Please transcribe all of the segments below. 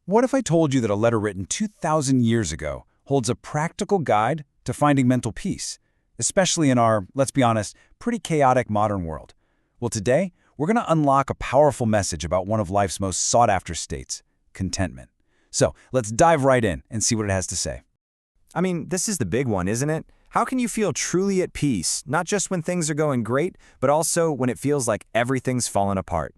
What if I told you that a letter written 2,000 years ago holds a practical guide to finding mental peace, especially in our, let's be honest, pretty chaotic modern world? Well, today, we're going to unlock a powerful message about one of life's most sought-after states, contentment. So, let's dive right in and see what it has to say. I mean, this is the big one, isn't it? How can you feel truly at peace, not just when things are going great, but also when it feels like everything's fallen apart?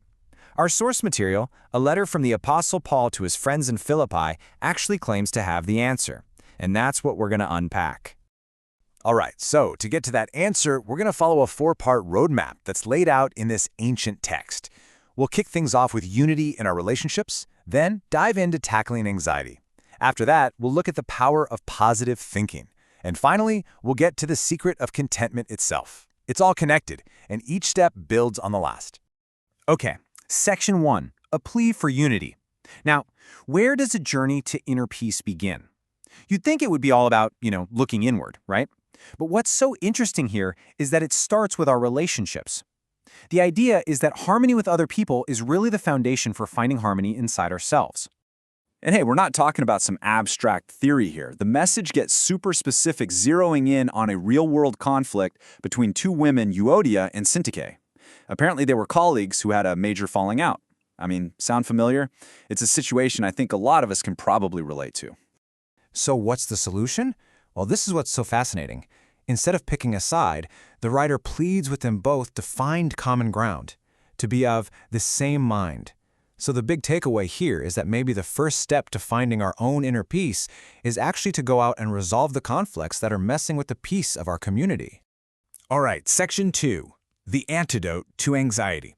Our source material, a letter from the Apostle Paul to his friends in Philippi, actually claims to have the answer. And that's what we're going to unpack. All right, so to get to that answer, we're going to follow a four-part roadmap that's laid out in this ancient text. We'll kick things off with unity in our relationships, then dive into tackling anxiety. After that, we'll look at the power of positive thinking. And finally, we'll get to the secret of contentment itself. It's all connected, and each step builds on the last. Okay, Section 1, a plea for unity. Now, where does a journey to inner peace begin? You'd think it would be all about, looking inward, right? But what's so interesting here is that it starts with our relationships. The idea is that harmony with other people is really the foundation for finding harmony inside ourselves. And hey, we're not talking about some abstract theory here. The message gets super specific, zeroing in on a real-world conflict between two women, Euodia and Syntyche. Apparently, they were colleagues who had a major falling out. I mean, sound familiar? It's a situation I think a lot of us can probably relate to. So what's the solution? Well, this is what's so fascinating. Instead of picking a side, the writer pleads with them both to find common ground, to be of the same mind. So the big takeaway here is that maybe the first step to finding our own inner peace is actually to go out and resolve the conflicts that are messing with the peace of our community. All right, Section 2, the antidote to anxiety.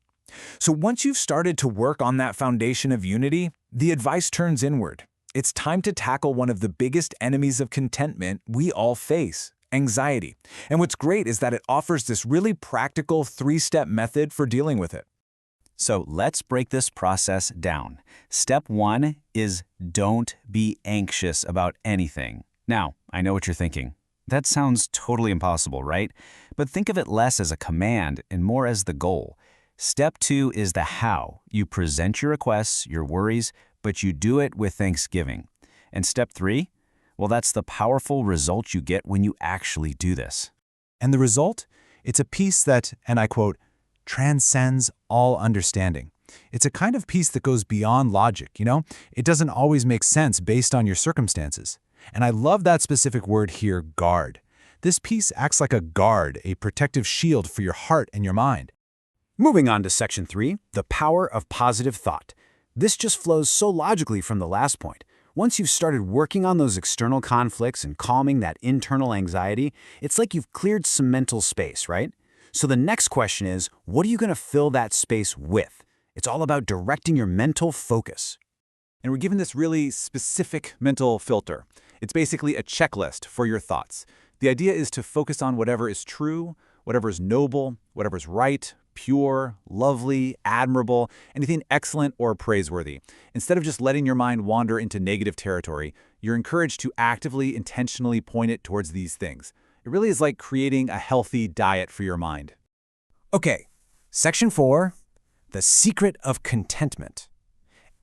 So once you've started to work on that foundation of unity, the advice turns inward. It's time to tackle one of the biggest enemies of contentment we all face, anxiety. And what's great is that it offers this really practical three-step method for dealing with it. So let's break this process down. Step 1 is don't be anxious about anything. Now, I know what you're thinking. That sounds totally impossible, right? But think of it less as a command and more as the goal. Step 2 is the how. You present your requests, your worries, but you do it with thanksgiving. And step 3? Well, that's the powerful result you get when you actually do this. And the result? It's a peace that, and I quote, transcends all understanding. It's a kind of peace that goes beyond logic, It doesn't always make sense based on your circumstances. And I love that specific word here, guard. This peace acts like a guard, a protective shield for your heart and your mind. Moving on to Section 3, the power of positive thought. This just flows so logically from the last point. Once you've started working on those external conflicts and calming that internal anxiety, it's like you've cleared some mental space, right? So the next question is, what are you going to fill that space with? It's all about directing your mental focus. And we're given this really specific mental filter. It's basically a checklist for your thoughts. The idea is to focus on whatever is true, whatever is noble, whatever is right, pure, lovely, admirable, anything excellent or praiseworthy. Instead of just letting your mind wander into negative territory, you're encouraged to actively, intentionally point it towards these things. It really is like creating a healthy diet for your mind. Okay, Section 4, the secret of contentment.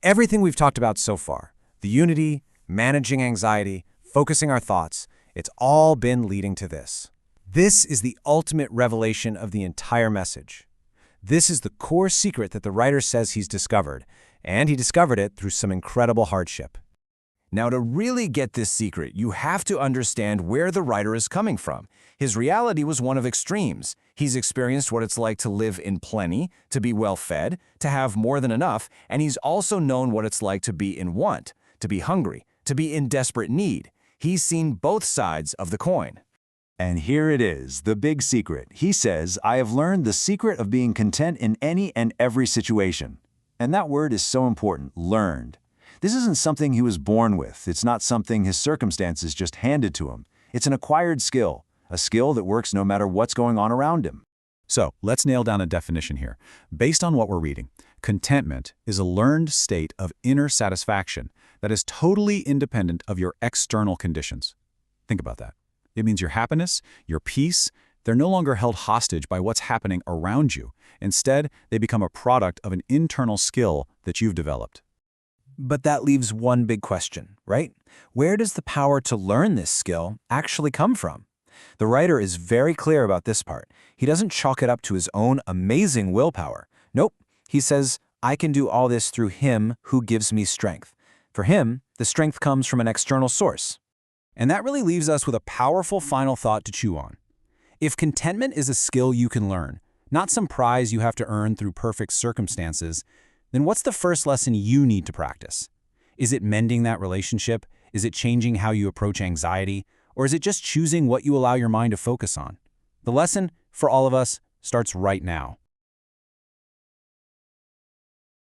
Everything we've talked about so far, the unity, managing anxiety, focusing our thoughts, it's all been leading to this. This is the ultimate revelation of the entire message. This is the core secret that the writer says he's discovered, and he discovered it through some incredible hardship. Now, to really get this secret, you have to understand where the writer is coming from. His reality was one of extremes. He's experienced what it's like to live in plenty, to be well-fed, to have more than enough, and he's also known what it's like to be in want, to be hungry, to be in desperate need. He's seen both sides of the coin. And here it is, the big secret. He says, I have learned the secret of being content in any and every situation. And that word is so important, learned. This isn't something he was born with. It's not something his circumstances just handed to him. It's an acquired skill, a skill that works no matter what's going on around him. So let's nail down a definition here. Based on what we're reading, contentment is a learned state of inner satisfaction that is totally independent of your external conditions. Think about that. It means your happiness, your peace, they're no longer held hostage by what's happening around you. Instead, they become a product of an internal skill that you've developed. But that leaves one big question, right? Where does the power to learn this skill actually come from? The writer is very clear about this part. He doesn't chalk it up to his own amazing willpower. Nope. He says, I can do all this through him who gives me strength. For him, the strength comes from an external source. And that really leaves us with a powerful final thought to chew on. If contentment is a skill you can learn, not some prize you have to earn through perfect circumstances, then what's the first lesson you need to practice? Is it mending that relationship? Is it changing how you approach anxiety? Or is it just choosing what you allow your mind to focus on? The lesson, for all of us, starts right now.